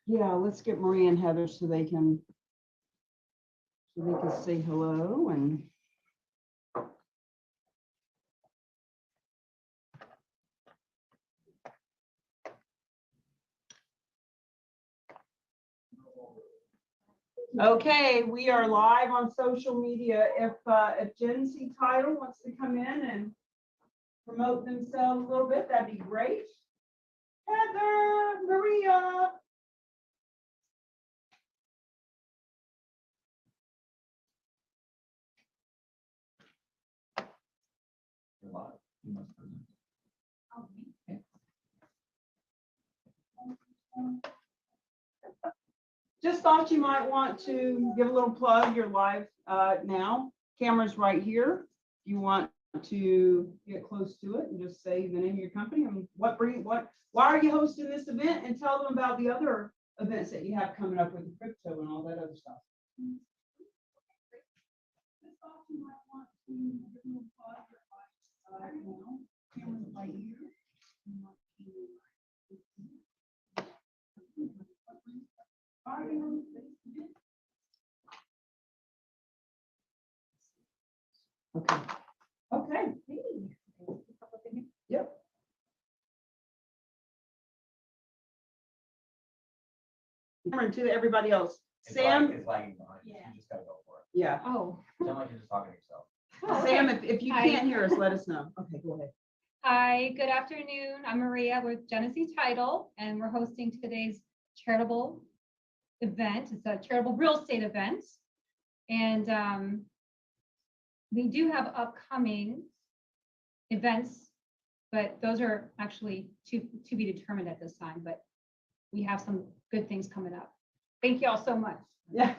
Yeah, let's get Maria and Heather so they can say hello and. Okay, we are live on social media. If Genesee Title wants to come in and promote themselves a little bit, that'd be great. Heather, Maria. Just thought you might want to give a little plug. You're live now. Camera's right here. You want to get close to it and just say the name of your company and why are you hosting this event, and tell them about the other events that you have coming up with the crypto and all that other stuff. Just thought you might want to give a little plug. You're live now. Camera's right here. Okay. Okay. Yep. To everybody else. Sam. It's lagging behind. Yeah. You just gotta go for it. Yeah. Oh. Sound like you're just talking to yourself. Oh, okay. Sam, if you Hi. can't hear us, let us know. Okay, go ahead. Hi, good afternoon. I'm Maria with Genesee Title, and we're hosting today's charitable event. It's a charitable real estate event. And we do have upcoming events, but those are actually to be determined at this time, but we have some good things coming up. Thank you all so much. Yeah,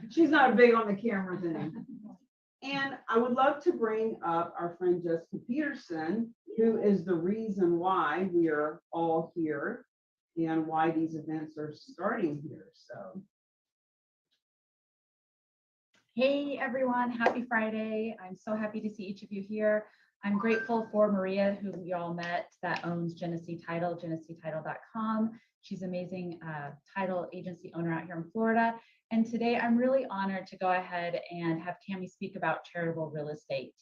she's not big on the camera thing. And I would love to bring up our friend Jessica Peterson, who is the reason why we are all here and why these events are starting here. So. Hey everyone, happy Friday. I'm so happy to see each of you here. I'm grateful for Maria, who we all met, that owns Genesee Title, geneseetitle.com. She's an amazing title agency owner out here in Florida. And today I'm really honored to go ahead and have Cami speak about charitable real estate.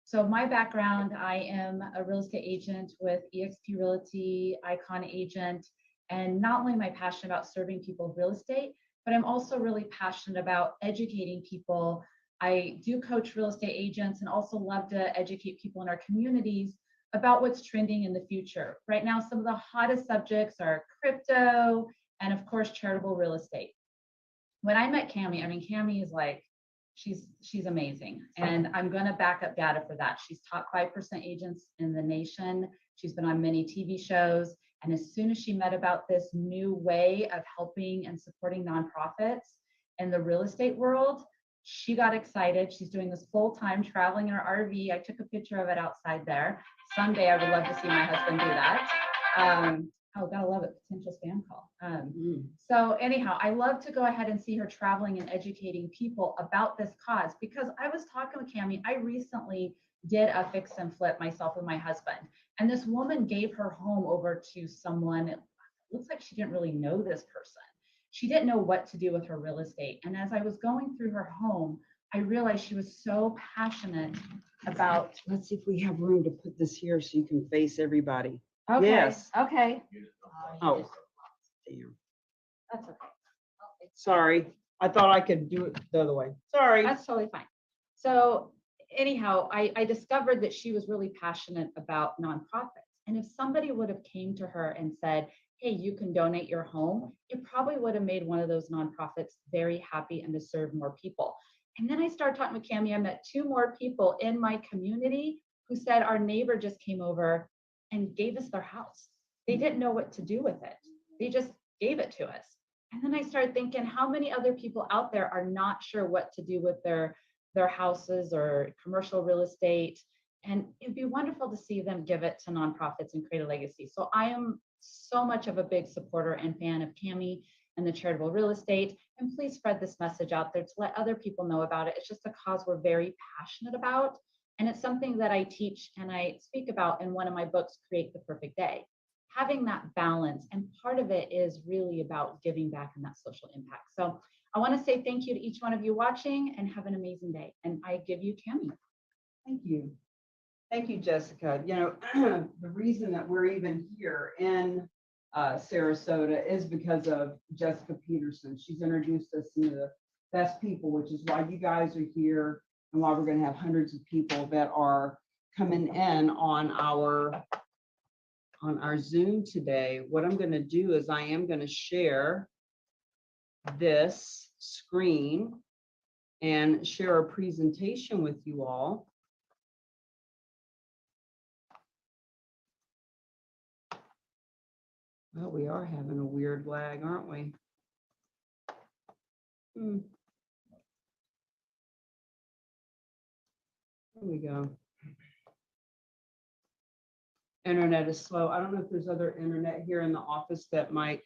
So my background, I am a real estate agent with eXp Realty, Icon Agent, and not only am I passionate about serving people with real estate, but I'm also really passionate about educating people. I do coach real estate agents and also love to educate people in our communities about what's trending in the future. Right now, some of the hottest subjects are crypto and of course, charitable real estate. When I met Cami, I mean, Cami is like, she's amazing. And I'm gonna back up data for that. She's top 5% agents in the nation. She's been on many TV shows. And as soon as she met about this new way of helping and supporting nonprofits in the real estate world, she got excited. She's doing this full time, traveling in her RV. I took a picture of it outside there. Someday I would love to see my husband do that. Oh, gotta love it, potential spam call. So anyhow, I love to go ahead and see her traveling and educating people about this cause, because I was talking with Cami, I recently did a fix and flip myself with my husband. And this woman gave her home over to someone. It looks like she didn't really know this person. She didn't know what to do with her real estate. And as I was going through her home, I realized she was so passionate about. Let's see if we have room to put this here so you can face everybody. Okay. Yes. Okay. Oh, damn. That's okay. Sorry. I thought I could do it the other way. Sorry. That's totally fine. So anyhow, I discovered that she was really passionate about nonprofits. And if somebody would have came to her and said, hey, you can donate your home, it probably would have made one of those nonprofits very happy and to serve more people. And then I started talking with Cami. I met 2 more people in my community who said our neighbor just came over and gave us their house. They didn't know what to do with it. They just gave it to us. And then I started thinking, how many other people out there are not sure what to do with their houses or commercial real estate? And it'd be wonderful to see them give it to nonprofits and create a legacy. So I am so much of a big supporter and fan of Cami and the charitable real estate. And please spread this message out there to let other people know about it. It's just a cause we're very passionate about. And it's something that I teach and I speak about in one of my books, Create the Perfect Day. having that balance. And part of it is really about giving back and that social impact. So I want to say thank you to each one of you watching and have an amazing day. And I give you Tammy. Thank you. Thank you, Jessica. You know, the reason that we're even here in Sarasota is because of Jessica Peterson. She's introduced us to the best people, which is why you guys are here and why we're going to have hundreds of people that are coming in on our Zoom today. What I'm going to do is I am going to share this screen and share a presentation with you all. Well, we are having a weird lag, aren't we? There we go. Internet is slow. I don't know if there's other internet here in the office that might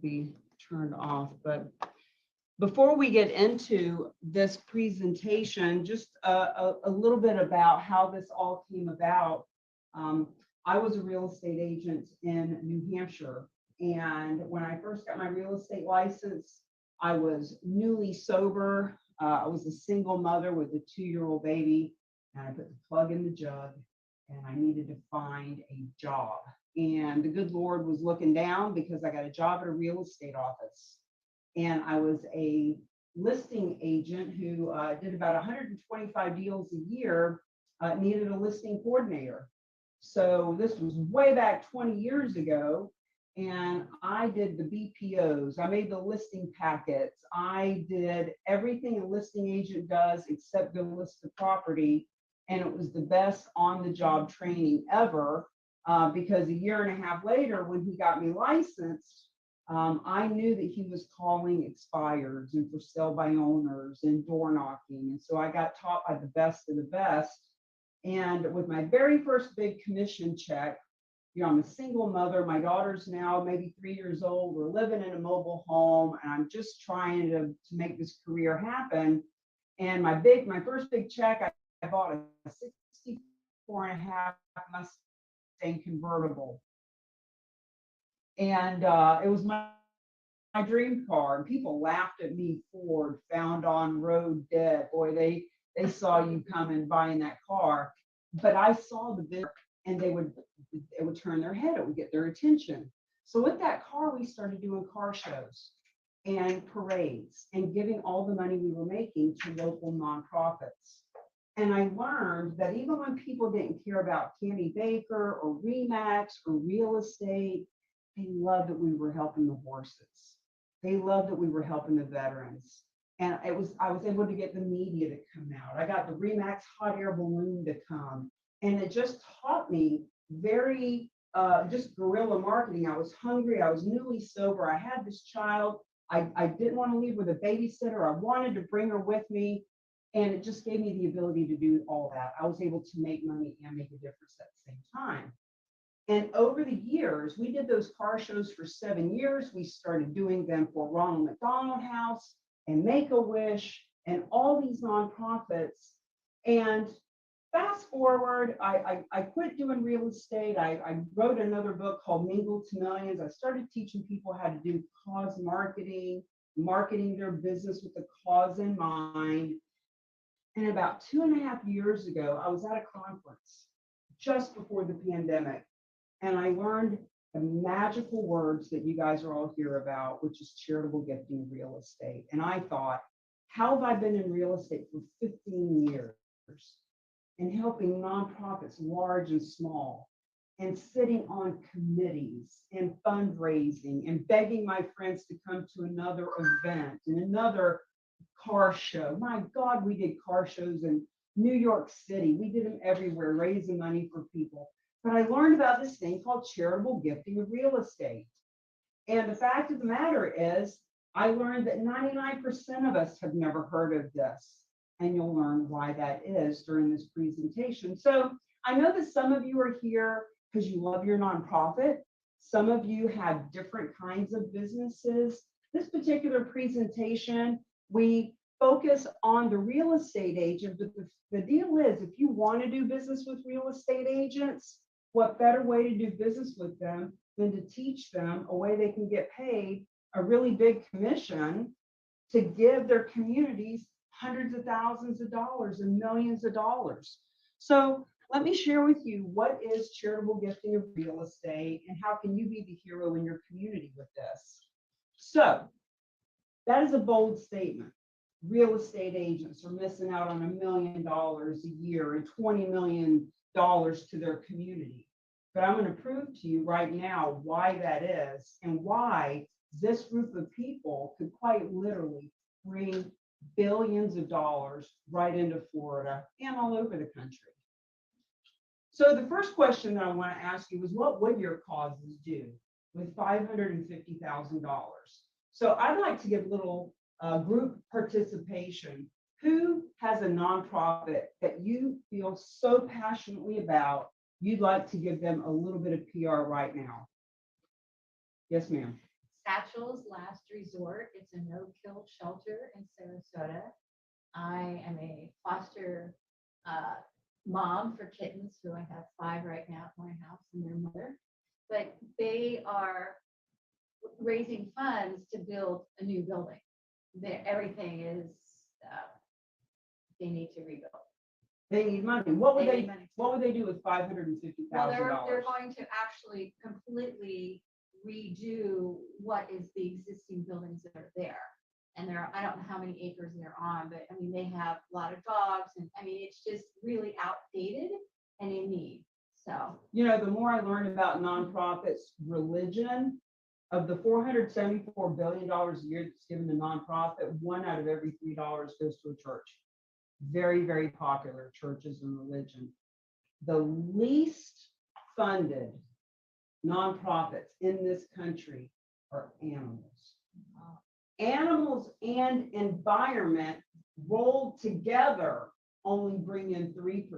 be turned off, but before we get into this presentation, just a little bit about how this all came about. I was a real estate agent in New Hampshire, and when I first got my real estate license, I was newly sober. I was a single mother with a 2-year-old baby, and I put the plug in the jug, and I needed to find a job. And the good Lord was looking down because I got a job at a real estate office. And I was a listing agent who did about 125 deals a year, needed a listing coordinator. So this was way back 20 years ago. And I did the BPOs. I made the listing packets. I did everything a listing agent does except go list the property. And it was the best on-the-job training ever, because a year and a half later, when he got me licensed, I knew that he was calling expireds and for sale by owners and door knocking. And so I got taught by the best of the best. And with my very first big commission check, you know, I'm a single mother. My daughter's now maybe 3 years old. We're living in a mobile home, and I'm just trying to make this career happen. And my first big check, I bought a 64.5 Mustang convertible. And it was my dream car. And people laughed at me, Ford, found on road dead. Boy, they saw you coming buying that car. But I saw the bid, and it would turn their head. It would get their attention. So with that car, we started doing car shows and parades and giving all the money we were making to local nonprofits. And I learned that even when people didn't care about Candy Baker or Remax or real estate, they loved that we were helping the horses. They loved that we were helping the veterans. And I was able to get the media to come out. I got the Remax hot air balloon to come. And it just taught me very, just guerrilla marketing. I was hungry. I was newly sober. I had this child. I didn't want to leave with a babysitter. I wanted to bring her with me. And it just gave me the ability to do all that. I was able to make money and make a difference at the same time. And over the years, we did those car shows for 7 years. We started doing them for Ronald McDonald House and Make-A-Wish and all these nonprofits. And fast forward, I quit doing real estate. I wrote another book called Mingle to Millions. I started teaching people how to do cause marketing, marketing their business with the cause in mind. And about 2.5 years ago, I was at a conference just before the pandemic, and I learned the magical words that you guys are all here about, which is charitable gifting real estate. And I thought, how have I been in real estate for 15 years and helping nonprofits, large and small, and sitting on committees and fundraising and begging my friends to come to another event and another car show. My God, we did car shows in New York City. We did them everywhere, raising money for people. But I learned about this thing called charitable gifting of real estate. And the fact of the matter is, I learned that 99% of us have never heard of this. And you'll learn why that is during this presentation. So I know that some of you are here because you love your nonprofit. Some of you have different kinds of businesses. This particular presentation, we focus on the real estate agent, but the deal is, if you want to do business with real estate agents, what better way to do business with them than to teach them a way they can get paid a really big commission to give their communities hundreds of thousands of dollars and millions of dollars. So let me share with you, what is charitable gifting of real estate and how can you be the hero in your community with this? So that is a bold statement. Real estate agents are missing out on $1 million a year and $20 million to their community. But I'm going to prove to you right now why that is and why this group of people could quite literally bring billions of dollars right into Florida and all over the country. So the first question that I want to ask you is, what would your causes do with $550,000? So I'd like to give a little group participation. Who has a nonprofit that you feel so passionately about, you'd like to give them a little bit of PR right now? Yes, ma'am. Satchel's Last Resort. It's a no-kill shelter in Sarasota. I am a foster mom for kittens, who I have 5 right now at my house and their mother. But they are raising funds to build a new building. Everything is, they need to rebuild. They need money. What would They need they money. what would they do with $550,000? Well, they're going to actually completely redo what is the existing buildings that are there. And I don't know how many acres they're on, but I mean, they have a lot of dogs and I mean, it's just really outdated and in need. So, You know, the more I learn about nonprofits, religion, of the $474 billion a year that's given to nonprofit, 1 out of every $3 goes to a church. Very, very popular churches and religion. The least funded nonprofits in this country are animals. Animals and environment rolled together only bring in 3%.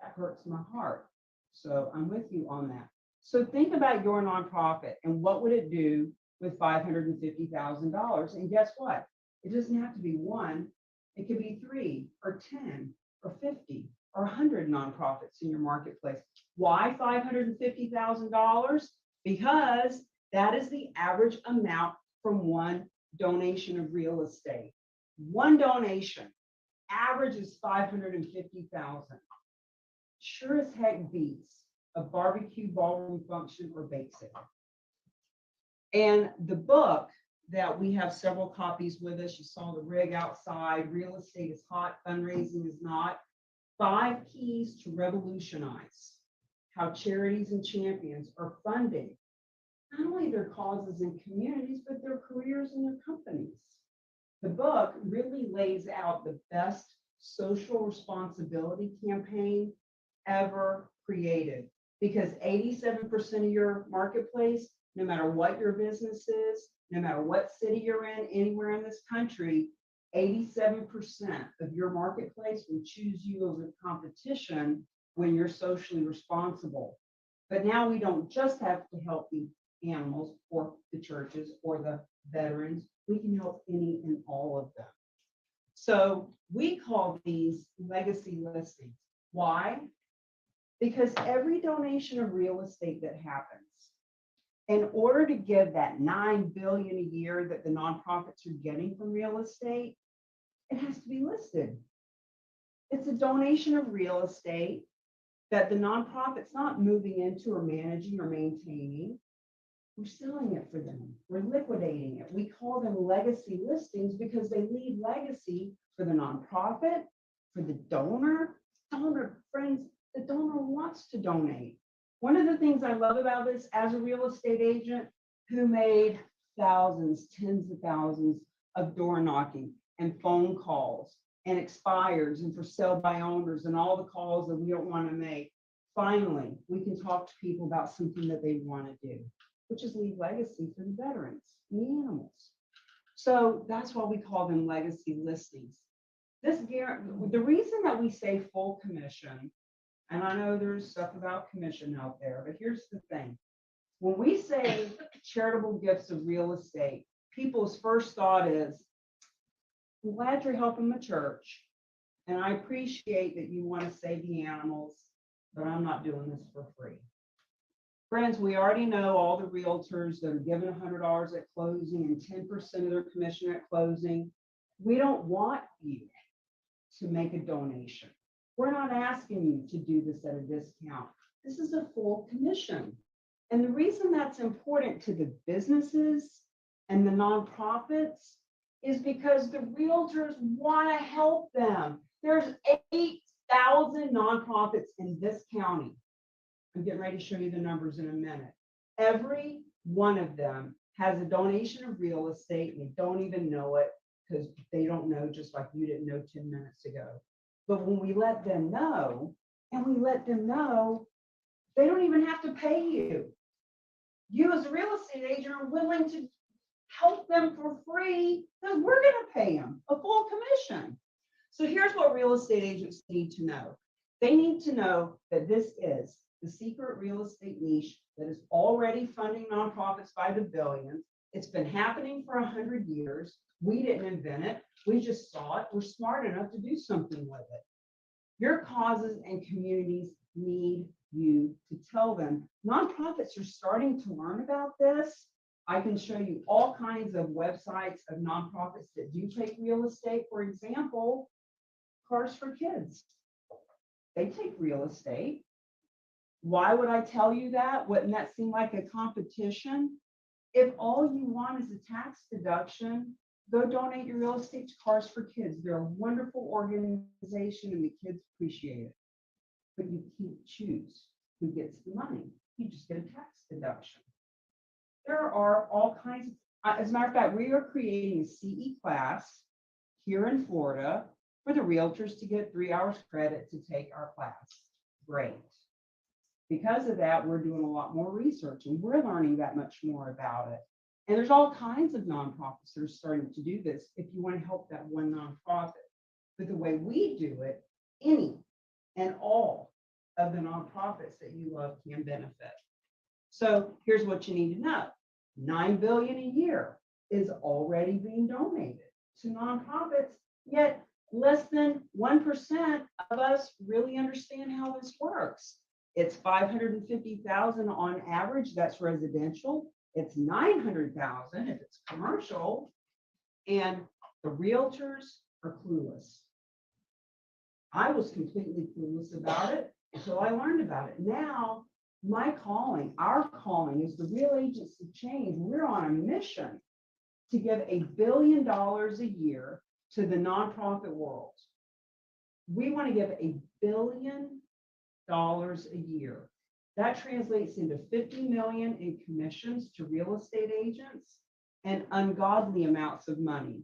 That hurts my heart. So I'm with you on that. So think about your nonprofit and what would it do with $550,000? And guess what? It doesn't have to be 1. It could be 3 or 10 or 50 or 100 nonprofits in your marketplace. Why $550,000? Because that is the average amount from 1 donation of real estate. 1 donation, average is $550,000. Sure as heck beats a barbecue ballroom function or bake sale. And the book that we have several copies with us, you saw the rig outside, Real Estate is Hot, Fundraising is Not. 5 keys to revolutionize how charities and champions are funding not only their causes and communities, but their careers and their companies. The book really lays out the best social responsibility campaign ever created, because 87% of your marketplace, no matter what your business is, no matter what city you're in, anywhere in this country, 87% of your marketplace will choose you over competition when you're socially responsible. But now we don't just have to help the animals or the churches or the veterans. We can help any and all of them. So we call these legacy listings. Why? Because every donation of real estate that happens, in order to give that $9 billion a year that the nonprofits are getting from real estate, it has to be listed. It's a donation of real estate that the nonprofit's not moving into or managing or maintaining. We're selling it for them. We're liquidating it. We call them legacy listings because they leave legacy for the nonprofit, for the donor. Donor friends, the donor wants to donate. One of the things I love about this as a real estate agent who made thousands, tens of thousands of door knocking and phone calls and expires and for sale by owners and all the calls that we don't want to make, finally, we can talk to people about something that they want to do, which is leave legacy for the veterans and the animals. So that's why we call them legacy listings. The reason that we say full commission, and I know there's stuff about commission out there, but here's the thing. When we say charitable gifts of real estate, people's first thought is, I'm glad you're helping the church, and I appreciate that you want to save the animals, but I'm not doing this for free. Friends, we already know all the realtors that are given $100 at closing and 10% of their commission at closing. We don't want you to make a donation. We're not asking you to do this at a discount. This is a full commission. And the reason that's important to the businesses and the nonprofits is because the realtors want to help them. There's 8,000 nonprofits in this county. I'm getting ready to show you the numbers in a minute. Every one of them has a donation of real estate and they don't even know it because they don't know, just like you didn't know 10 minutes ago. But when we let them know, and we let them know, they don't even have to pay you. You as a real estate agent are willing to help them for free because we're going to pay them a full commission. So here's what real estate agents need to know. They need to know that this is the secret real estate niche that is already funding nonprofits by the billions. It's been happening for 100 years. We didn't invent it. We just saw it. We're smart enough to do something with it. Your causes and communities need you to tell them. Nonprofits are starting to learn about this. I can show you all kinds of websites of nonprofits that do take real estate. For example, Cars for Kids. They take real estate. Why would I tell you that? Wouldn't that seem like a competition? If all you want is a tax deduction, go donate your real estate to Cars for Kids. They're a wonderful organization and the kids appreciate it. But you can't choose who gets the money. You just get a tax deduction. There are all kinds of, as a matter of fact, we are creating a CE class here in Florida for the realtors to get 3 hours credit to take our class. Great. Because of that, we're doing a lot more research and we're learning that much more about it. And there's all kinds of nonprofits that are starting to do this if you want to help that one nonprofit. But the way we do it, any and all of the nonprofits that you love can benefit. So here's what you need to know. $9 billion a year is already being donated to nonprofits, yet less than 1% of us really understand how this works. It's $550,000 on average, that's residential. It's $900,000 if it's commercial, and the realtors are clueless. I was completely clueless about it until I learned about it. Now, my calling, our calling is the Real Agents of Change. We're on a mission to give $1 billion a year to the nonprofit world. We want to give $1 billion a year. That translates into 50 million in commissions to real estate agents and ungodly amounts of money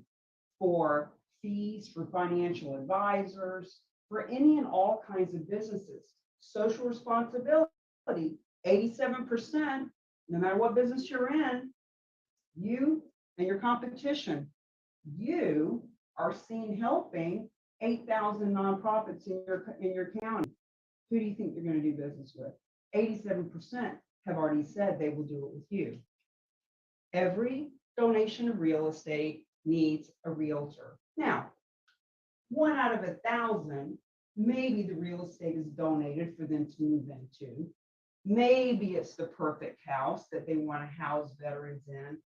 for fees, for financial advisors, for any and all kinds of businesses. Social responsibility, 87%, no matter what business you're in, you and your competition, you are seen helping 8,000 nonprofits in your county. Who do you think you're going to do business with? 87% have already said they will do it with you. Every donation of real estate needs a realtor. Now, 1 out of 1,000, maybe the real estate is donated for them to move into. Maybe it's the perfect house that they want to house veterans in,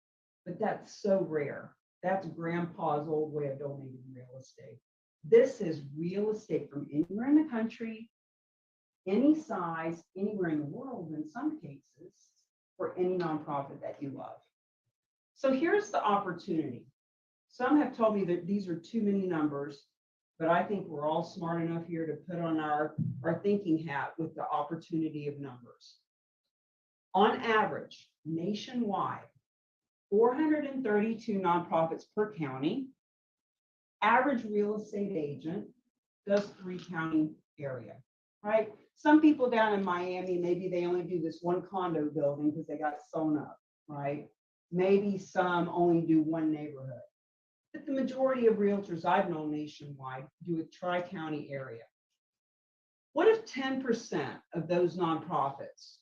but that's so rare. That's grandpa's old way of donating real estate. This is real estate from anywhere in the country, any size, anywhere in the world in some cases, for any nonprofit that you love. So here's the opportunity. Some have told me that these are too many numbers, but I think we're all smart enough here to put on our thinking hat with the opportunity of numbers. On average, nationwide, 432 nonprofits per county. Average real estate agent does 3 county area, right? Some people down in Miami, maybe they only do this one condo building because they got sewn up, right? Maybe some only do one neighborhood. But the majority of realtors I've known nationwide do a tri-county area. What if 10% of those nonprofits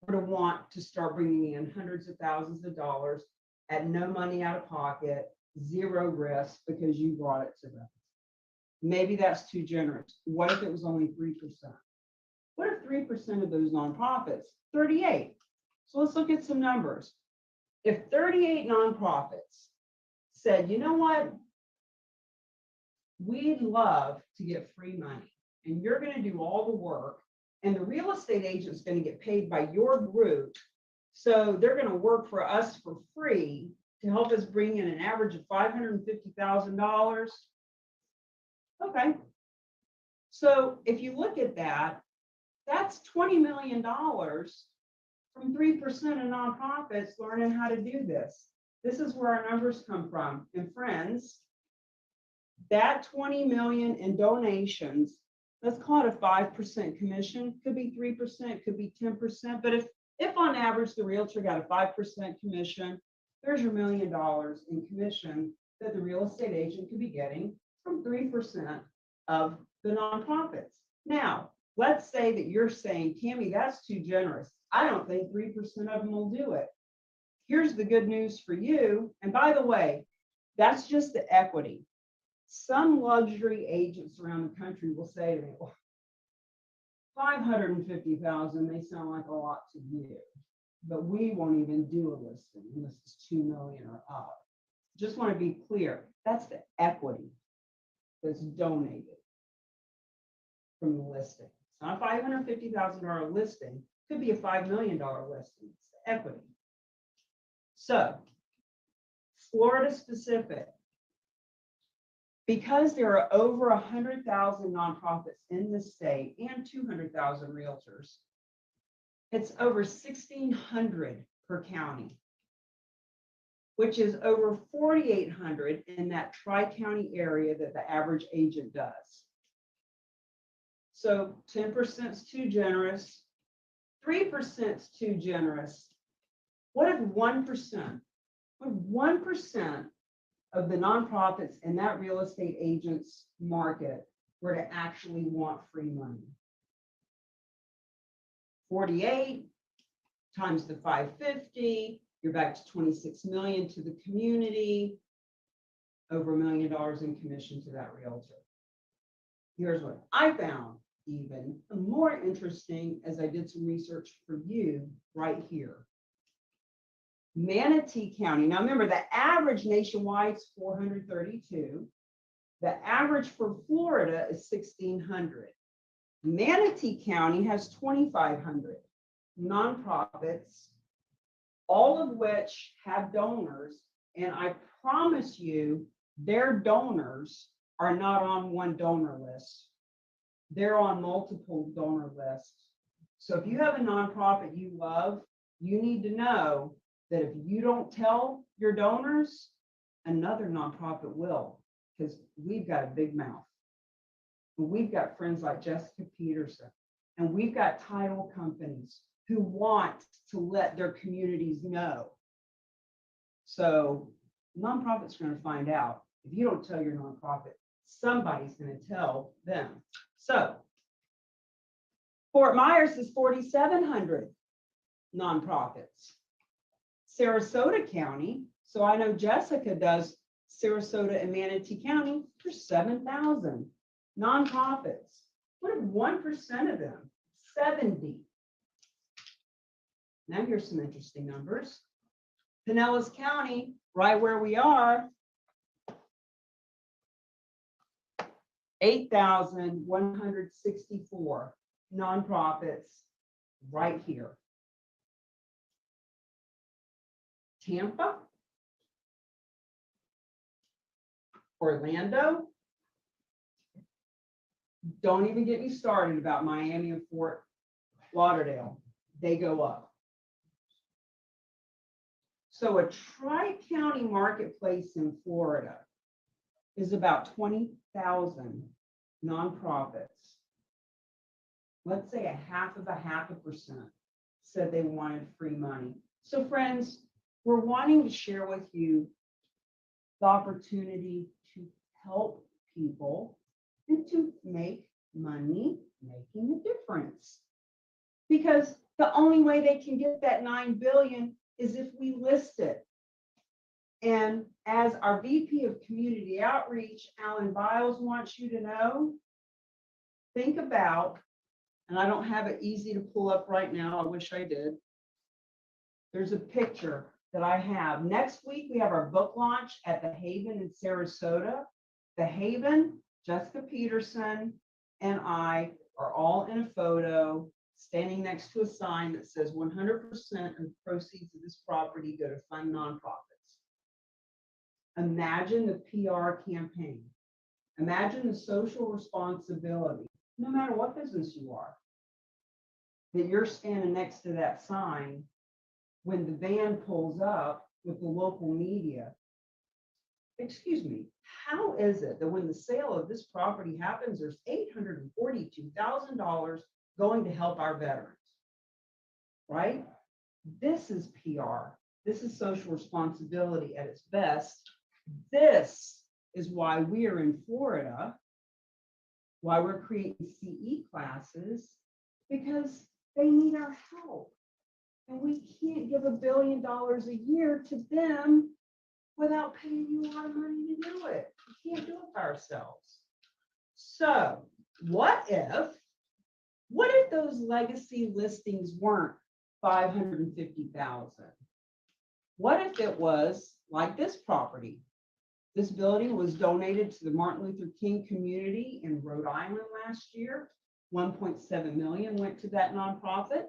were to want to start bringing in hundreds of thousands of dollars at no money out of pocket, 0 risk because you brought it to them? Maybe that's too generous. What if it was only 3%? 3% of those nonprofits? 38. So let's look at some numbers. If 38 nonprofits said, you know what? We'd love to get free money and you're going to do all the work and the real estate agent's going to get paid by your group. So they're going to work for us for free to help us bring in an average of $550,000. Okay. So if you look at that, that's $20 million from 3% of nonprofits learning how to do this. This is where our numbers come from. And friends, that 20 million in donations, let's call it a 5% commission, could be 3%, could be 10%. But if on average the realtor got a 5% commission, there's your $1 million in commission that the real estate agent could be getting from 3% of the nonprofits. Now, let's say that you're saying, Tammy, that's too generous. I don't think 3% of them will do it. Here's the good news for you. And by the way, that's just the equity. Some luxury agents around the country will say to me, well, 550,000 may sound like a lot to you, but we won't even do a listing unless it's 2 million or up. Just want to be clear, that's the equity that's donated from the listing. It's not a $550,000 listing, could be a $5 million listing, it's the equity. So, Florida specific, because there are over 100,000 nonprofits in the state and 200,000 realtors, it's over 1,600 per county, which is over 4,800 in that tri-county area that the average agent does. So 10% is too generous, 3% is too generous. What if 1%? What if 1% of the nonprofits in that real estate agent's market were to actually want free money? 48 times the 550, you're back to 26 million to the community, over $1 million in commission to that realtor. Here's what I found even more interesting as I did some research for you right here. Manatee County. Now remember, the average nationwide is 432. The average for Florida is 1,600. Manatee County has 2,500 nonprofits, all of which have donors. And I promise you, their donors are not on one donor list. They're on multiple donor lists. So if you have a nonprofit you love, you need to know that if you don't tell your donors, another nonprofit will, because we've got a big mouth. We've got friends like Jessica Peterson, and we've got title companies who want to let their communities know. So nonprofits are going to find out. If you don't tell your nonprofit, somebody's going to tell them. So Fort Myers is 4,700 nonprofits. Sarasota County, so I know Jessica does Sarasota and Manatee County for 7,000 nonprofits. What if 1% of them, 70? Now here's some interesting numbers. Pinellas County, right where we are, 8,164 nonprofits right here. Tampa, Orlando, don't even get me started about Miami and Fort Lauderdale. They go up. So a tri-county marketplace in Florida is about 20,000 nonprofits. Let's say 0.5% said they wanted free money. So friends, we're wanting to share with you the opportunity to help people and to make money making a difference. Because the only way they can get that $9 billion is if we list it. And as our VP of Community Outreach, Alan Biles, wants you to know, think about and I don't have it easy to pull up right now. I wish I did. There's a picture that I have. Next week, we have our book launch at the Haven in Sarasota. The Haven, Jessica Peterson, and I are all in a photo standing next to a sign that says 100% of the proceeds of this property go to fund nonprofits. Imagine the PR campaign. Imagine the social responsibility, no matter what business you are, that you're standing next to that sign when the van pulls up with the local media. Excuse me, how is it that when the sale of this property happens, there's $842,000 going to help our veterans, right? This is PR. This is social responsibility at its best. This is why we are in Florida, why we're creating CE classes, because they need our help. And we can't give $1 billion a year to them without paying you a lot of money to do it. We can't do it by ourselves. So what if those legacy listings weren't 550,000? What if it was like this property? This building was donated to the Martin Luther King community in Rhode Island last year. 1.7 million went to that nonprofit.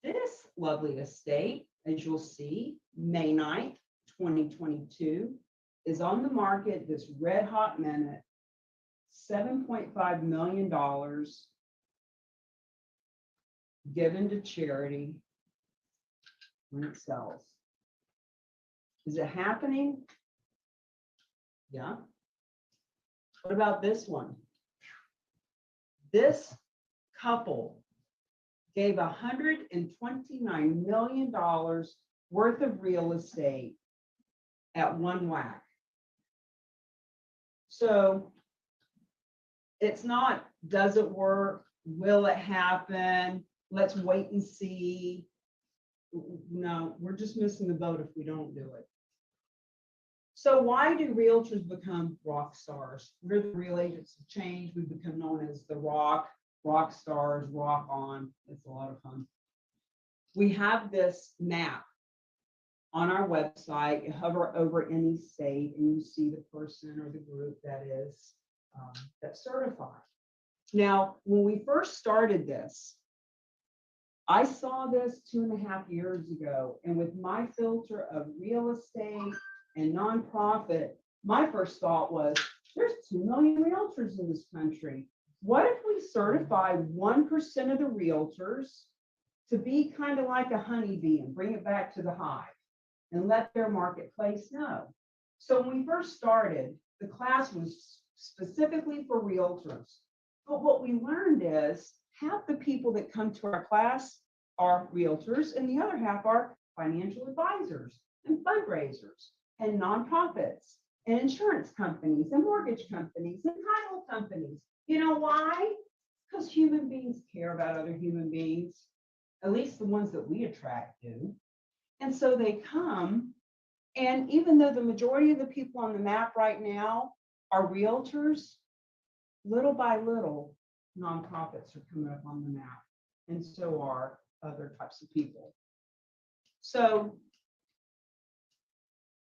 This lovely estate, as you'll see, May 9th, 2022, is on the market this red hot minute, $7.5 million given to charity when it sells. Is it happening? Yeah. What about this one? This couple gave $129 million worth of real estate at one whack. So it's not, does it work? Will it happen? Let's wait and see. No, we're just missing the boat if we don't do it. So why do realtors become rock stars? We're the real agents of change. We become known as the rock stars, rock on. It's a lot of fun. We have this map on our website. You hover over any state and you see the person or the group that is that's certified. Now, when we first started this, I saw this 2.5 years ago, and with my filter of real estate and nonprofit, my first thought was, there's 2 million realtors in this country. What if we certify 1% of the realtors to be kind of like a honeybee and bring it back to the hive and let their marketplace know? So when we first started, the class was specifically for realtors. But what we learned is half the people that come to our class are realtors and the other half are financial advisors and fundraisers and nonprofits and insurance companies and mortgage companies and title companies. You know why? Because human beings care about other human beings, at least the ones that we attract do. And so they come, and even though the majority of the people on the map right now are realtors, little by little, nonprofits are coming up on the map, and so are other types of people. So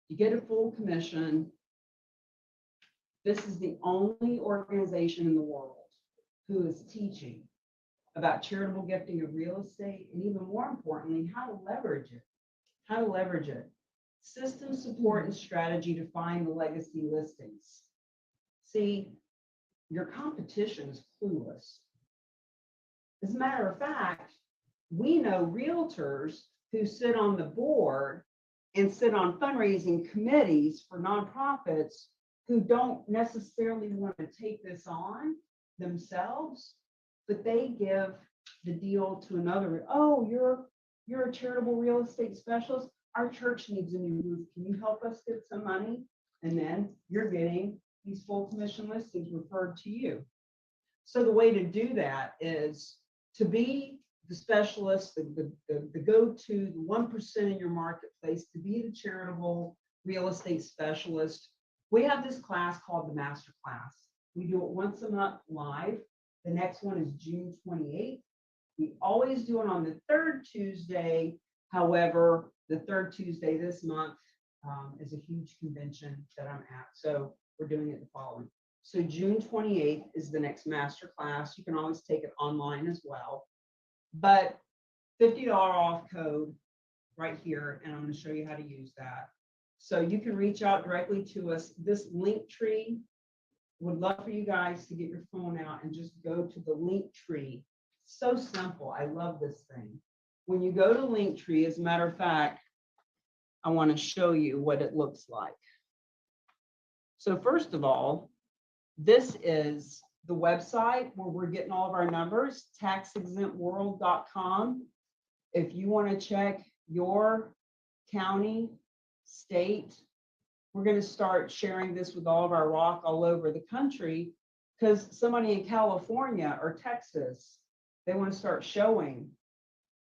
you get a full commission. This is the only organization in the world who is teaching about charitable gifting of real estate, and even more importantly, how to leverage it. How to leverage it. System support and strategy to find the legacy listings. See, your competition is clueless. As a matter of fact, we know realtors who sit on the board and sit on fundraising committees for nonprofits who don't necessarily want to take this on themselves, but they give the deal to another. Oh, you're a charitable real estate specialist. Our church needs a new roof. Can you help us get some money? And then you're getting these full commission listings referred to you. So the way to do that is to be the specialist, the go-to, the 1% in your marketplace, to be the charitable real estate specialist. We have this class called the Master Class. We do it once a month live. The next one is June 28th. We always do it on the third Tuesday. However, the third Tuesday this month is a huge convention that I'm at. So we're doing it the following. So June 28th is the next master class. You can always take it online as well. But $50 off code right here, and I'm going to show you how to use that. So you can reach out directly to us. This link tree, would love for you guys to get your phone out and just go to the link tree. So simple. I love this thing. When you go to Linktree, as a matter of fact, I want to show you what it looks like. So first of all, this is the website where we're getting all of our numbers, taxexemptworld.com. If you want to check your county, state, we're going to start sharing this with all of our ROC all over the country, because somebody in California or Texas, they want to start showing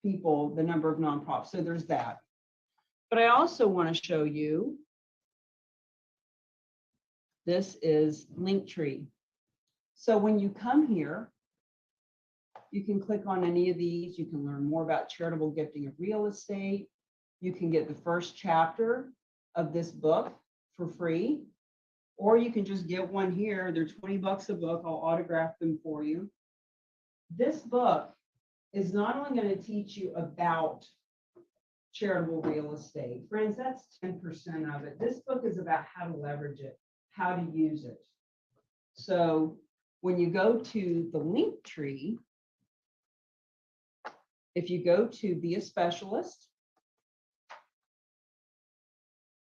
people the number of nonprofits. So there's that. But I also want to show you, this is Linktree. So when you come here, you can click on any of these. You can learn more about charitable gifting of real estate. You can get the first chapter of this book for free, or you can just get one here. They're 20 bucks a book. I'll autograph them for you. This book is not only going to teach you about charitable real estate. Friends, that's 10% of it. This book is about how to leverage it, how to use it. So when you go to the link tree, if you go to Be a Specialist,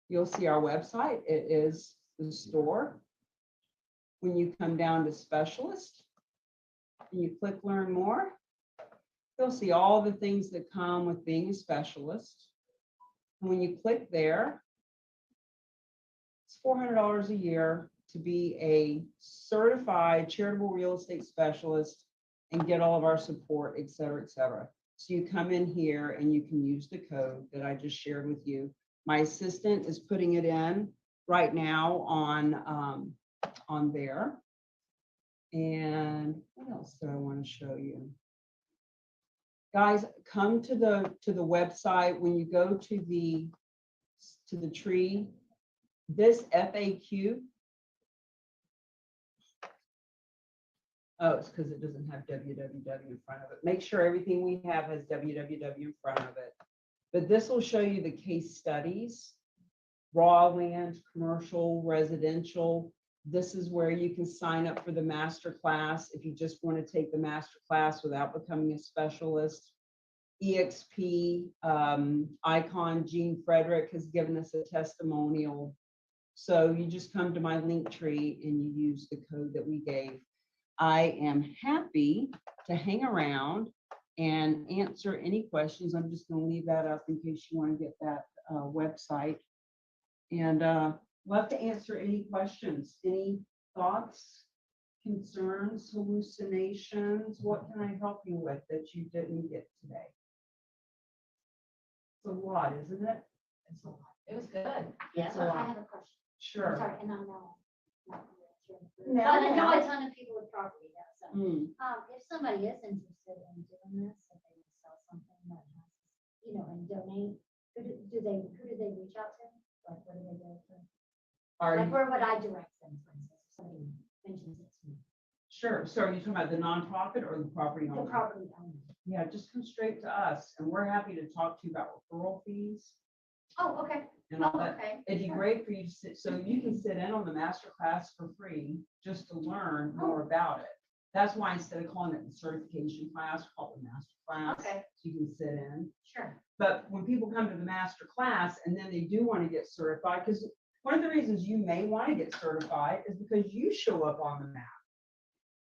you'll see our website. It is the store. When you come down to Specialist and you click Learn More, you'll see all the things that come with being a specialist. And when you click there, it's $400 a year to be a certified charitable real estate specialist and get all of our support, et cetera, et cetera. So you come in here and you can use the code that I just shared with you. My assistant is putting it in right now on there. And what else do I want to show you? Guys, come to the website. When you go to the tree, this FAQ. Oh, it's because it doesn't have www in front of it. Make sure everything we have has www in front of it. But this will show you the case studies, raw land, commercial, residential. This is where you can sign up for the master class if you just want to take the master class without becoming a specialist. EXP icon, Jean Frederick has given us a testimonial. So you just come to my link tree and you use the code that we gave. I am happy to hang around and answer any questions. I'm just going to leave that up in case you want to get that website. And love to answer any questions, any thoughts, concerns, hallucinations. What can I help you with that you didn't get today? It's a lot, isn't it? It's a lot. It was good. It's a I lot. have a question. Sure. Sorry, and I know. not gonna answer it. No, But I know no. a ton of people with property now, so. If somebody is interested in doing this, if they would sell something that has, and donate, who do they reach out to? Like, where do they go to? Are Like, you, where would I direct them, for instance, if somebody mentions it to me? sure. So are you talking about the nonprofit or the property The owner? property owner. Yeah, just come straight to us and we're happy to talk to you about referral fees Oh, okay. and all Oh, that. okay. It'd be Sure. great for you to sit, so you can sit in on the master class for free just to learn more about it. That's why instead of calling it the certification class, call it the master class. Okay. So you can sit in. Sure. But when people come to the master class and then they do want to get certified, because one of the reasons you may want to get certified is because you show up on the map.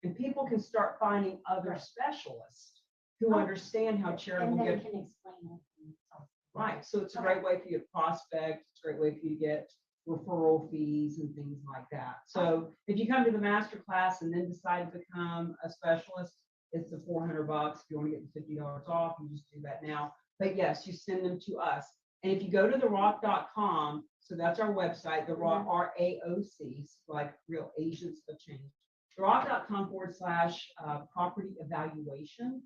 And people can start finding other Right. specialists who Oh. understand how charitable And they gifting. can explain it. and so- Right, so it's a Okay. great way for you to prospect, it's a great way for you to get referral fees and things like that. So if you come to the master class and then decide to become a specialist, it's the $400. If you want to get the $50 off, you just do that now. But yes, you send them to us. And if you go to therock.com, so that's our website, the RAOC, like Real Agents of Change. Property evaluation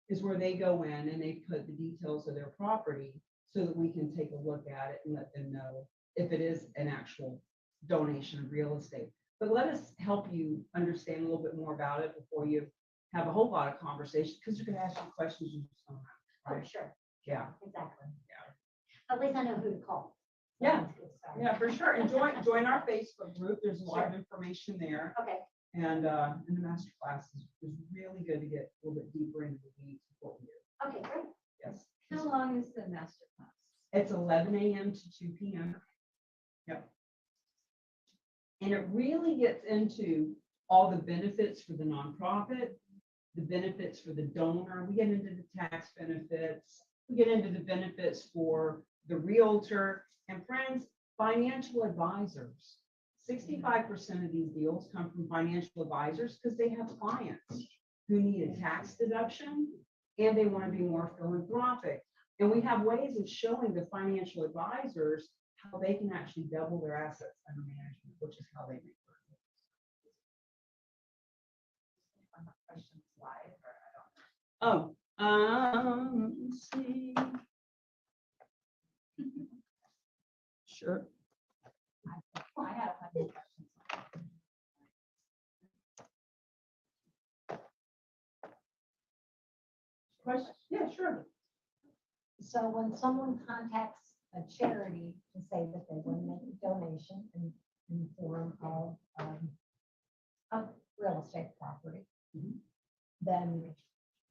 is where they go in and they put the details of their property so that we can take a look at it and let them know if it is an actual donation of real estate. But let us help you understand a little bit more about it before you have a whole lot of conversation, because you're going to ask you questions you just don't have. Oh, Right? sure, Yeah. exactly. At least I know who to call. So Yeah. that's a good start. Yeah, for sure. And join our Facebook group. There's a lot of information there. Okay, And the master class is really good to get a little bit deeper into the weeds of what we do. okay, great. Yes. How long is the master class? It's 11 a.m. to 2 p.m. Yep. And it really gets into all the benefits for the nonprofit, the benefits for the donor. We get into the tax benefits. We get into the benefits for the realtor and friends, financial advisors. 65% of these deals come from financial advisors because they have clients who need a tax deduction and they want to be more philanthropic. And we have ways of showing the financial advisors how they can actually double their assets under management, which is how they make money. Questions live or I don't know. Oh, let's see. Sure. I have a couple of questions. Question? Yeah, sure. So when someone contacts a charity to say that they want to make a donation in the form of real estate property, Mhm. then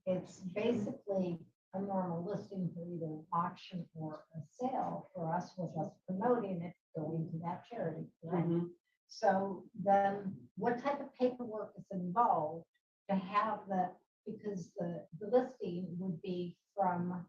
it's basically a normal listing for either auction or a sale for us, with us promoting it, going to that charity, correct? Mhm. So then what type of paperwork is involved to have because the listing would be from,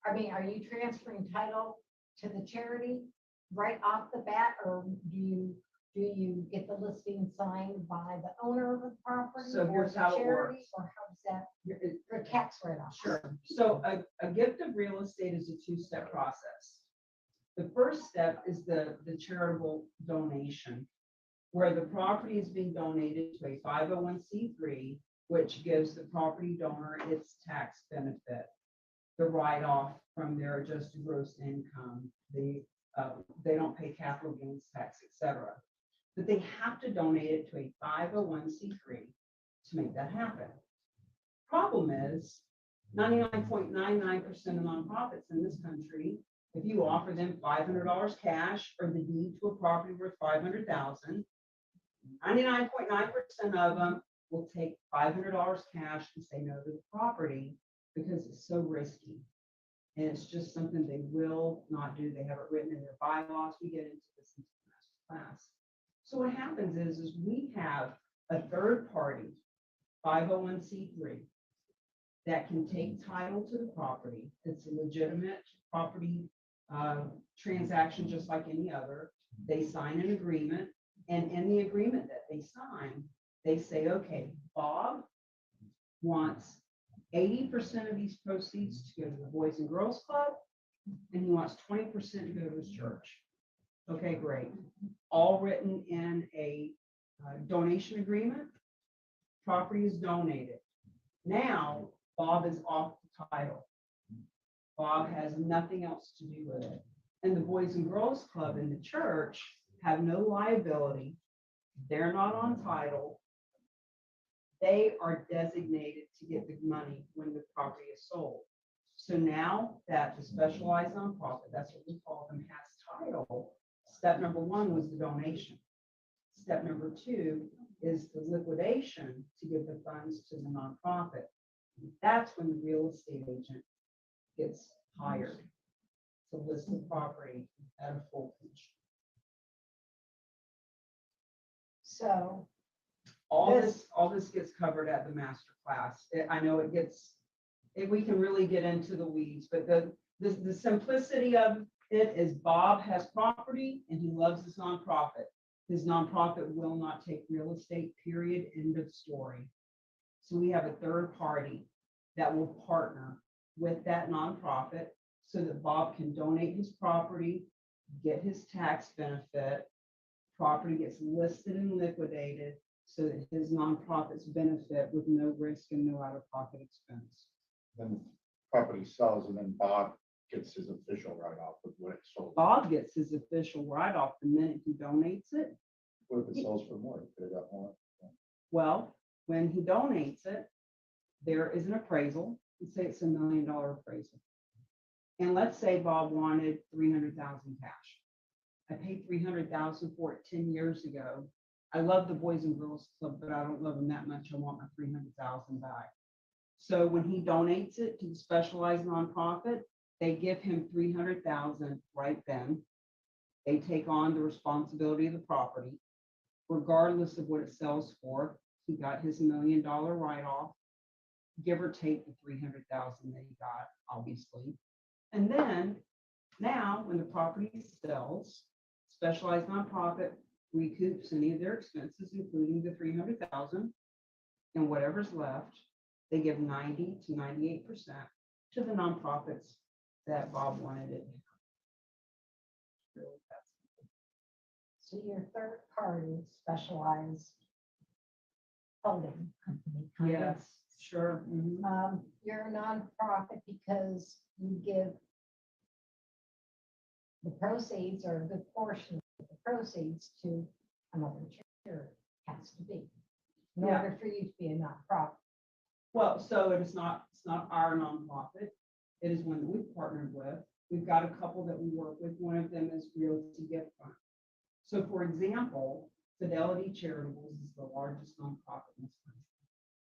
I mean, are you transferring title to the charity right off the bat, or do you get the listing signed by the owner of the property? So or here's the how it charity, works. Or how does that, It- for tax write-off? Sure. So a gift of real estate is a two-step process. The first step is the charitable donation, where the property is being donated to a 501c3, which gives the property donor its tax benefit, the write-off from their adjusted gross income, they don't pay capital gains tax, et cetera. But they have to donate it to a 501c3 to make that happen. Problem is, 99.99% of nonprofits in this country, if you offer them $500 cash or the deed to a property worth $500,000, 99.9% of them will take $500 cash and say no to the property because it's so risky. And it's just something they will not do. They have it written in their bylaws. We get into this in the master class. So what happens is we have a third party, 501c3, that can take title to the property. It's a legitimate property transaction, just like any other. They sign an agreement, and in the agreement that they sign, they say, okay, Bob wants 80% of these proceeds to go to the Boys and Girls Club, and he wants 20% to go to his church. Okay, great. All written in a donation agreement. Property is donated. Now, Bob is off the title. Bob has nothing else to do with it. And the Boys and Girls Club and the church have no liability. They're not on title. They are designated to get the money when the property is sold. So now that the specialized nonprofit, that's what we call them, has title, step number one was the donation. Step number two is the liquidation to give the funds to the nonprofit. That's when the real estate agent gets hired to list the property at a full commission. So All this gets covered at the master class. I know it gets, we can really get into the weeds, but the simplicity of it is Bob has property and he loves his nonprofit. His nonprofit will not take real estate, period, end of story. So we have a third party that will partner with that nonprofit so that Bob can donate his property, get his tax benefit, property gets listed and liquidated, so that his nonprofits benefit with no risk and no out-of-pocket expense. Then property sells and then Bob gets his official write-off of what it sold. Bob gets his official write-off the minute he donates it. What if it sells for more? Could have got more. Well, when he donates it, there is an appraisal. Let's say it's $1 million appraisal. And let's say Bob wanted 300,000 cash. I paid 300,000 for it 10 years ago. I love the Boys and Girls Club, but I don't love them that much. I want my 300,000 back. So when he donates it to the specialized nonprofit, they give him 300,000 right then. They take on the responsibility of the property, regardless of what it sells for. He got his $1 million write-off, give or take the 300,000 that he got, obviously. And then now, when the property sells, specialized nonprofit recoups any of their expenses, including the 300,000, and whatever's left, they give 90 to 98% to the nonprofits that Bob wanted it. So your third party specialized holding company. kind of. Yes, sure. Mhm. You're a nonprofit because you give the proceeds or a good portion of the proceeds to another charity, has to be, in Yeah. order for you to be a nonprofit. Well, so it's not our nonprofit. It is one that we've partnered with. We've got a couple that we work with. One of them is Realty Gift Fund. So for example, Fidelity Charitables is the largest nonprofit in this country.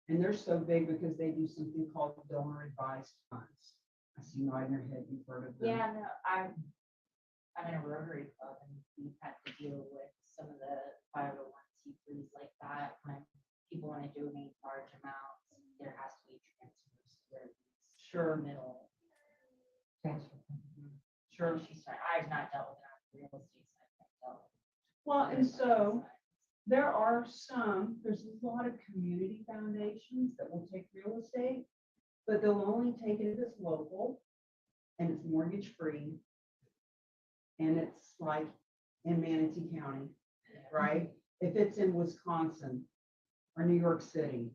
And they're so big because they do something called donor advised funds. I see you nodding your head, you've heard of them. Yeah, no, I'm in a Rotary Club and we've had to deal with some of the 501c3s like that. When people want to donate large amounts, there has to be transfers where it's Sure. middle. Transfer. Sure. I've not dealt with that on the real estate side. I've dealt with Well, and the so side. there's a lot of community foundations that will take real estate, but they'll only take it if it's local and it's mortgage free. And it's like in Manatee County, right? If it's in Wisconsin or New York City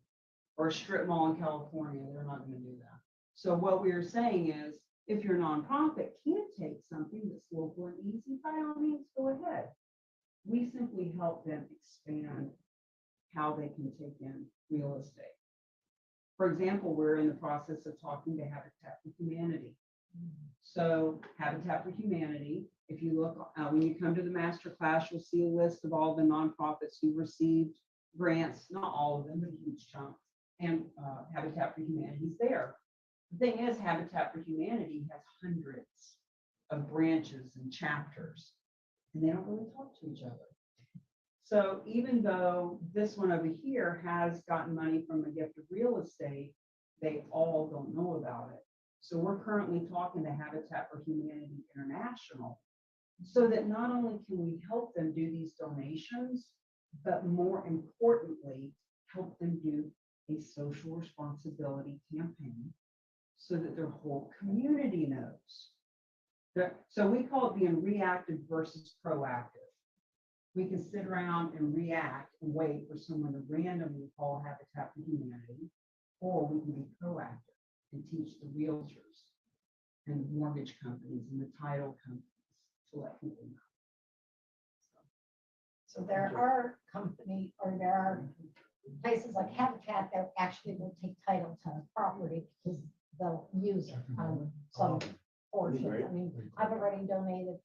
or a strip mall in California, they're not going to do that. So what we're saying is, if your nonprofit can't take something that's local and easy, by all means, go ahead. We simply help them expand how they can take in real estate. For example, we're in the process of talking to Habitat for Humanity. So Habitat for Humanity, if you look, when you come to the master class, you'll see a list of all the nonprofits who received grants, not all of them, but a huge chunk. And Habitat for Humanity is there. The thing is, Habitat for Humanity has hundreds of branches and chapters, and they don't really talk to each other. So even though this one over here has gotten money from a gift of real estate, they all don't know about it. So we're currently talking to Habitat for Humanity International so that not only can we help them do these donations, but more importantly, help them do a social responsibility campaign so that their whole community knows. So we call it being reactive versus proactive. We can sit around and react and wait for someone to randomly call Habitat for Humanity, or we can be proactive and teach the realtors and mortgage companies and the title companies to let people know. So there are company, or there are places like Habitat that actually will take title to a property because they'll use it on some portion. I mean, I've already donated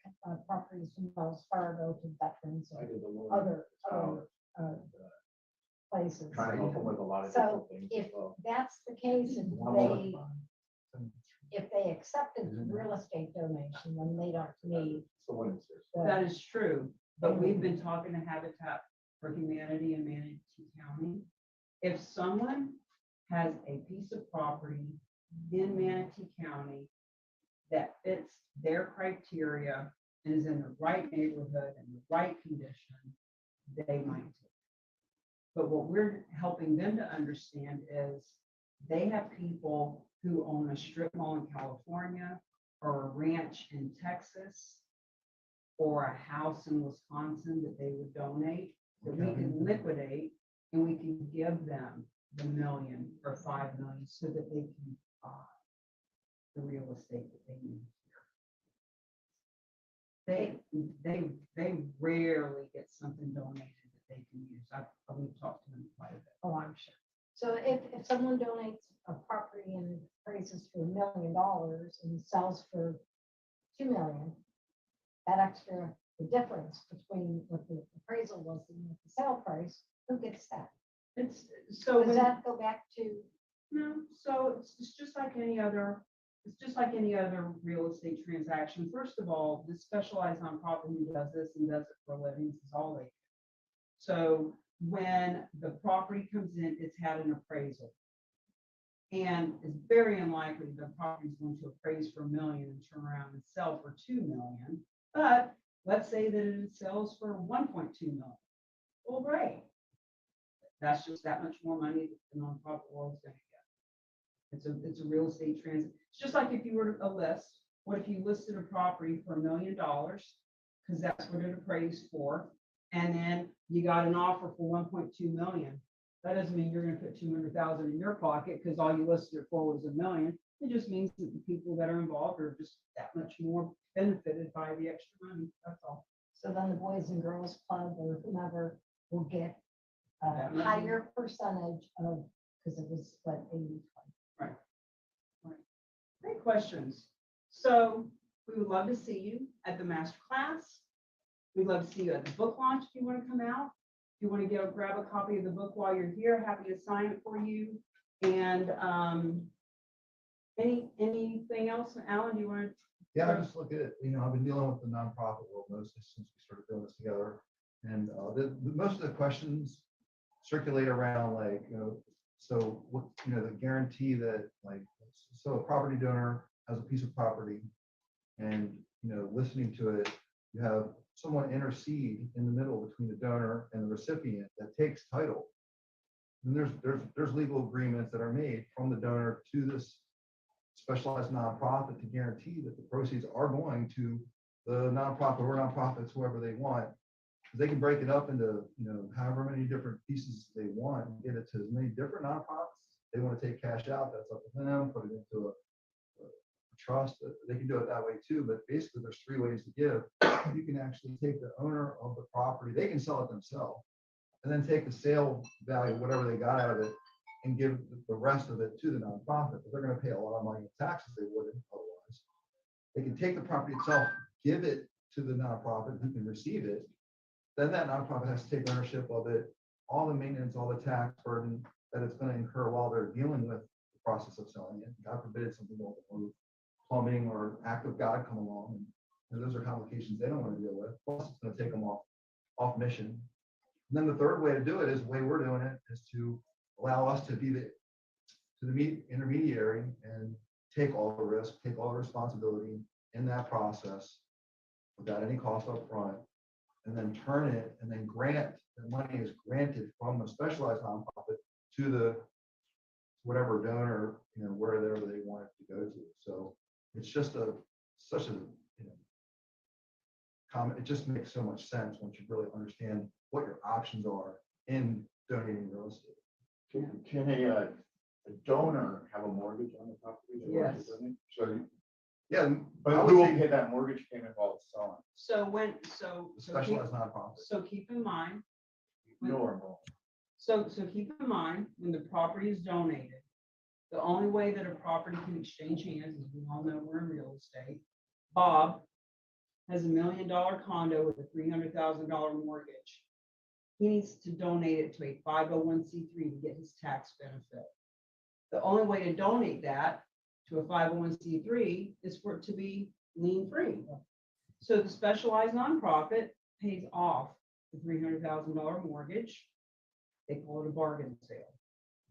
properties from Wells Fargo to veterans I or did the Lord. other places. Trying to help them with a lot of So different things as if well. that's the case, and if they accepted the real estate donation, then they don't need So when it's That is true, but we've been talking to Habitat for Humanity in Manatee County. If someone has a piece of property in Manatee County that fits their criteria and is in the right neighborhood and the right condition, they might take it. But what we're helping them to understand is they have people who own a strip mall in California or a ranch in Texas or a house in Wisconsin that they would donate, that we can liquidate and we can give them the 1 million or 5 million so that they can buy the real estate that they need here. They rarely get something donated that they can use. We've talked to them quite a bit. Oh, I'm sure. So if someone donates a property and appraises for $1 million and sells for 2 million, that extra, the difference between what the appraisal was and what the sale price, who gets that? It's so Does when- that go back to, No, so it's just like any other, real estate transaction. First of all, the specialized nonprofit who does this and does it for a living, this is all they do. So when the property comes in, it's had an appraisal. And it's very unlikely the property is going to appraise for $1 million and turn around and sell for $2 million. But let's say that it sells for $1.2 million. Well, great. That's just that much more money that the nonprofit world's going to get. It's a real estate transit. It's just like if you were a list. What if you listed a property for $1 million? Because that's what it appraised for. And then you got an offer for 1.2 million. That doesn't mean you're going to put 200,000 in your pocket because all you listed it for was $1 million. It just means that the people that are involved are just that much more benefited by the extra money. That's all. so then the Boys and Girls Club or whomever will get That a money. higher percentage of, because it was what, 80. Great questions. So we would love to see you at the master class. We'd love to see you at the book launch if you want to come out. If you want to grab a copy of the book while you're here, happy to sign it for you. And anything else, Alan? Do you want to? Yeah, I just look at it, I've been dealing with the nonprofit world mostly since we started doing this together. And most of the questions circulate around like, so what, the guarantee that like, so a property donor has a piece of property and, listening to it, you have someone intercede in the middle between the donor and the recipient that takes title. And there's legal agreements that are made from the donor to this specialized nonprofit to guarantee that the proceeds are going to the nonprofit or nonprofits, whoever they want. They can break it up into, however many different pieces they want and get it to as many different nonprofits. They want to take cash out, that's up to them, put it into a trust. They can do it that way too, but basically there's 3 ways to give. You can actually take the owner of the property, they can sell it themselves, and then take the sale value, whatever they got out of it, and give the rest of it to the nonprofit. But they're going to pay a lot of money in taxes they wouldn't otherwise. They can take the property itself, give it to the nonprofit who can receive it. Then that nonprofit has to take ownership of it, all the maintenance, all the tax burden that it's going to incur while they're dealing with the process of selling it. God forbid something will move, plumbing or act of God come along, and those are complications they don't want to deal with. Plus, it's going to take them off mission. And then the third way to do it is the way we're doing it is to allow us to be the intermediary and take all the risk, take all the responsibility in that process without any cost up front, and then turn it and then grant, the money is granted from the specialized nonprofit to the whatever donor, wherever they want it to go to. So it's just such a comment. It just makes so much sense once you really understand what your options are in donating real estate. Can a donor have a mortgage on the property? they want to Yes. donate? So, Yeah, I but would who will say pay that mortgage payment while it's selling? So specialized nonprofit. so keep in mind, Normal. so keep in mind, when the property is donated, the only way that a property can exchange hands, as we all know, we're in real estate. Bob has $1 million condo with a $300,000 mortgage. He needs to donate it to a 501c3 to get his tax benefit. The only way to donate that to a 501c3 is for it to be lien free. So the specialized nonprofit pays off the $300,000 mortgage. They call it a bargain sale.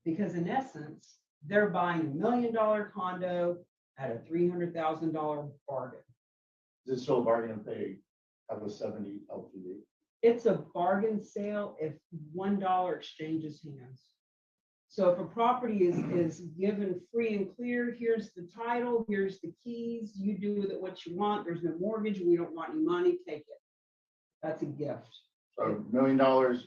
Because in essence, they're buying $1 million condo at a $300,000 bargain. Is it still a bargain if they have a 70 LTV? It's a bargain sale if $1 exchanges hands. So if a property is given free and clear, here's the title, here's the keys, you do with it what you want, there's no mortgage, we don't want any money, take it. That's a gift. So $1 million,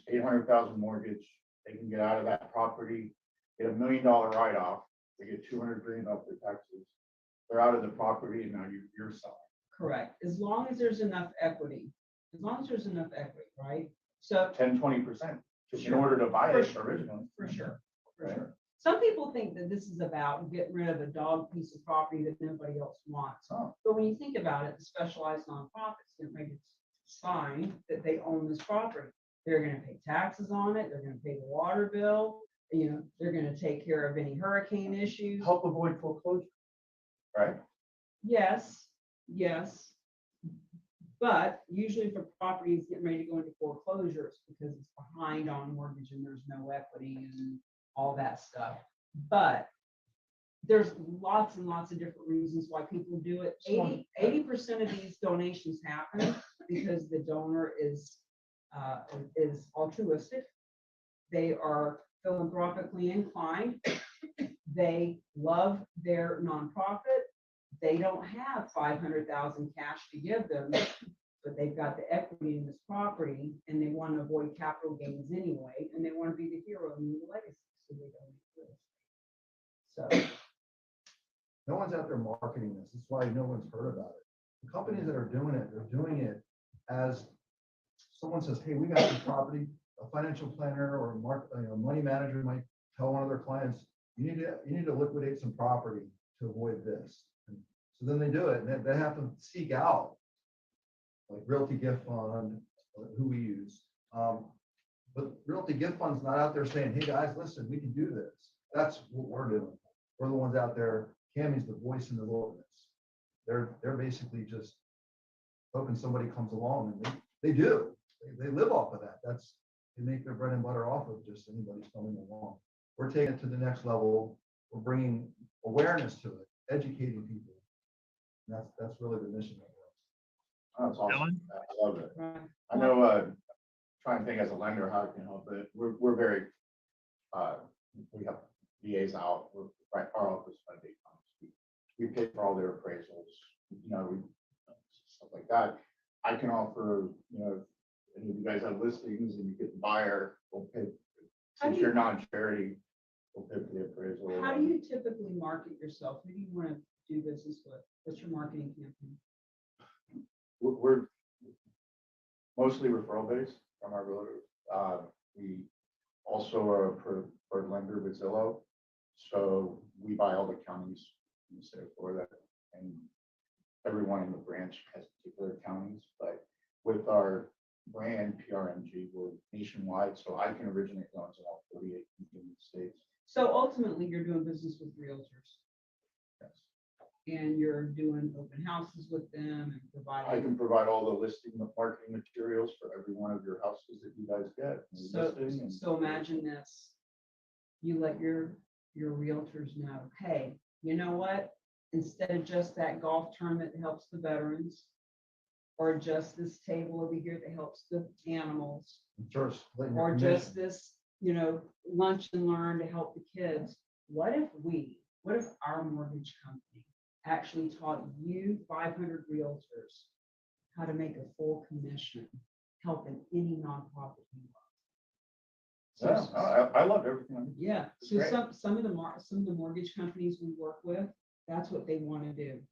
800,000 mortgage, they can get out of that property, get $1 million write-off, they get 200 grand off their taxes. They're out of the property and now you're selling. Correct, as long as there's enough equity, right? So 10, 20% in Sure. order to buy For it sure. originally. for sure, for Right. sure. Some people think that this is about getting rid of a dog piece of property that nobody else wants. Oh. But when you think about it, the specialized nonprofits get ready to sign that they own this property. They're gonna pay taxes on it, they're gonna pay the water bill, you know, they're gonna take care of any hurricane issues. Help avoid foreclosure, right? Yes, yes. But usually if a property is getting ready to go into foreclosure, it's because it's behind on mortgage and there's no equity and all that stuff. But there's lots and lots of different reasons why people do it. 80% of these donations happen because the donor is altruistic. They are philanthropically inclined. They love their nonprofit. They don't have 500,000 cash to give them, but they've got the equity in this property and they want to avoid capital gains anyway, and they want to be the hero and the legacy, so they don't. So, No one's out there marketing this. That's why no one's heard about it. The companies that are doing it, they're doing it as someone says, hey, we got this property, a financial planner or a money manager might tell one of their clients, you need to liquidate some property to avoid this. And so then they do it, and they have to seek out like Realty Gift Fund, who we use. But Realty Gift Fund's not out there saying, hey guys, listen, we can do this. That's what we're doing. We're the ones out there. Cammie's the voice in the wilderness. They're basically just hoping somebody comes along, and they do. They live off of that. They make their bread and butter off of just anybody's coming along. We're taking it to the next level. We're bringing awareness to it, educating people. And that's really the mission of it. That's awesome. I love it. right. I know, trying to think as a lender, how I can help it. We're very, we have VAs out, right, our office, we pay for all their appraisals, you know, stuff like that. I can offer, you know, if any of you guys have listings and you get the buyer, we'll pay, How do since you- you're non-charity, we'll pay for the appraisal. How do you typically market yourself? Who do you want to do business with? What's your marketing campaign? We're mostly referral based from our realtors. We also are a preferred lender with Zillow. So we buy all the counties in the state of Florida, and everyone in the branch has particular counties. But with our brand PRMG, we're nationwide, so I can originate loans in all 48 continued states. So ultimately, you're doing business with realtors Yes. and you're doing open houses with them and I providing. can provide all the listing, the marketing materials for every one of your houses that you guys get. So imagine this. You let your realtors know, hey, you know what? Instead of just that golf tournament that helps the veterans, or just this table over here that helps the animals, First, letting your or commission- just this, you know, lunch and learn to help the kids. What if our mortgage company actually taught you 500 realtors how to make a full commission, helping any nonprofit you love? Yeah, I love everything. I do. Yeah, It's so great. some of the mortgage companies we work with, that's what they want to do.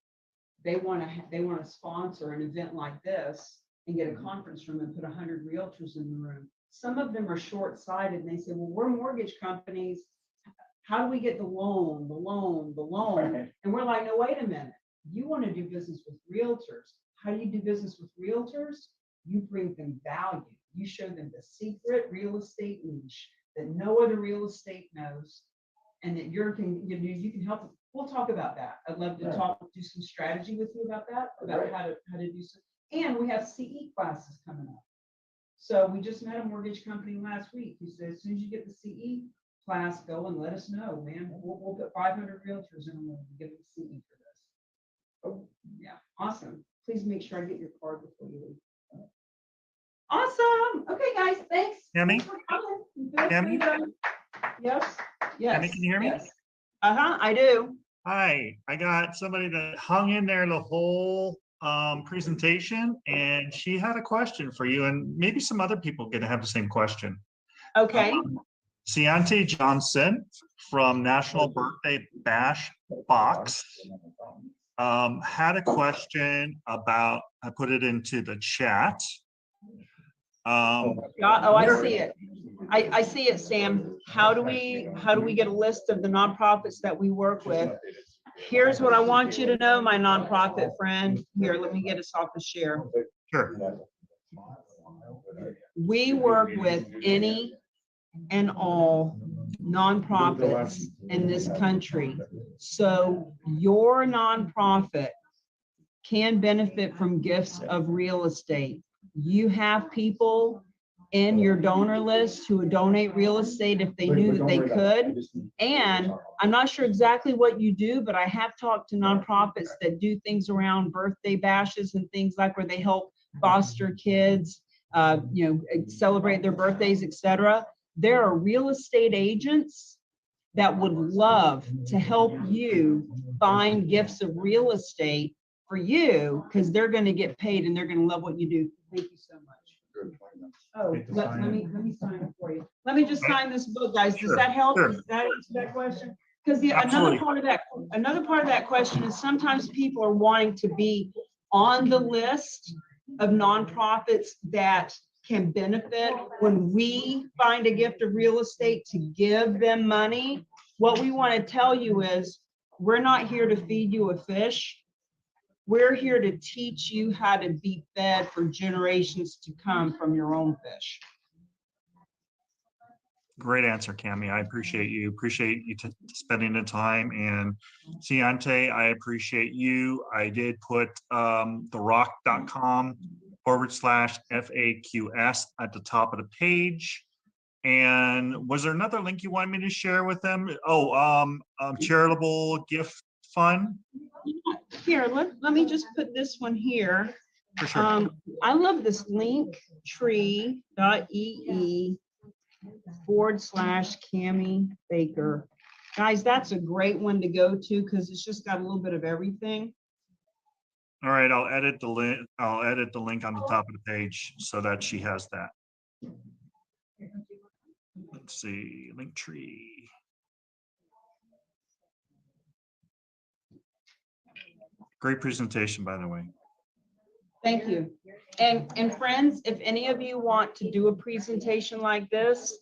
They want to sponsor an event like this and get a conference room and put 100 realtors in the room. Some of them are short-sighted and they say, well, we're mortgage companies. How do we get the loan? Right. And we're like, no, wait a minute. You want to do business with realtors. How do you do business with realtors? You bring them value. You show them the secret real estate niche that no other real estate knows, and that you can help them. We'll talk about that. I'd love to Yeah. do some strategy with you about that, about Great. how to do some. And we have CE classes coming up. So we just met a mortgage company last week who said, as soon as you get the CE class, go and let us know, man. We'll put 500 realtors in a room and give them CE for this. Oh, yeah, awesome. Please make sure I get your card before you leave. Awesome. Okay, guys, thanks. Tammy? Thanks for coming. Feel Tammy? free to- Yes, yes. Tammy, can you hear me? yes. I do. Hi, I got somebody that hung in there the whole presentation, and she had a question for you, and maybe some other people get to have the same question. Okay. Ciante Johnson from National Birthday Bash Box had a question about, I put it into the chat. Oh, I see it. I see it, Sam. How do we get a list of the nonprofits that we work with? Here's what I want you to know, my nonprofit friend. Here, let me get us off the share. Sure. We work with any and all nonprofits in this country. So your nonprofit can benefit from gifts of real estate. You have people in your donor list who would donate real estate if they knew that they could. And I'm not sure exactly what you do, but I have talked to nonprofits that do things around birthday bashes and things like where they help foster kids, celebrate their birthdays, etc. There are real estate agents that would love to help you find gifts of real estate for you, because they're going to get paid and they're going to love what you do. Thank you so much. Oh, let me sign it for you. Let me just sign this book, guys. Does Sure, that help? sure. Does that answer that question? Because Absolutely. another part of that question is sometimes people are wanting to be on the list of nonprofits that can benefit when we find a gift of real estate to give them money. What we want to tell you is we're not here to feed you a fish. We're here to teach you how to be fed for generations to come from your own fish. Great answer, Cami. I appreciate you spending the time. And Ciante, I appreciate you. I did put therock.com/FAQS at the top of the page. And was there another link you wanted me to share with them? Oh, charitable gift fund. Here, let me just put this one here. For sure. I love this linktree.ee/Cami Baker. Guys, that's a great one to go to because it's just got a little bit of everything. All right, I'll edit the link. I'll edit the link on the top of the page so that she has that. Let's see, Linktree. Great presentation, by the way. Thank you. And friends, if any of you want to do a presentation like this,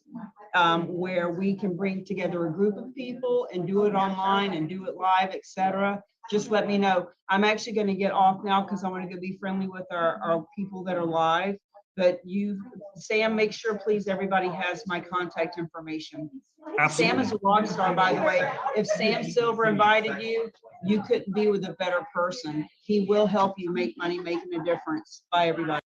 where we can bring together a group of people and do it online and do it live, etc., just let me know. I'm actually going to get off now because I want to go be friendly with our people that are live. But Sam, make sure, please, everybody has my contact information. Absolutely. Sam is a rock star, by the way. If Sam Silver invited you, you couldn't be with a better person. He will help you make money, making a difference. Bye, everybody.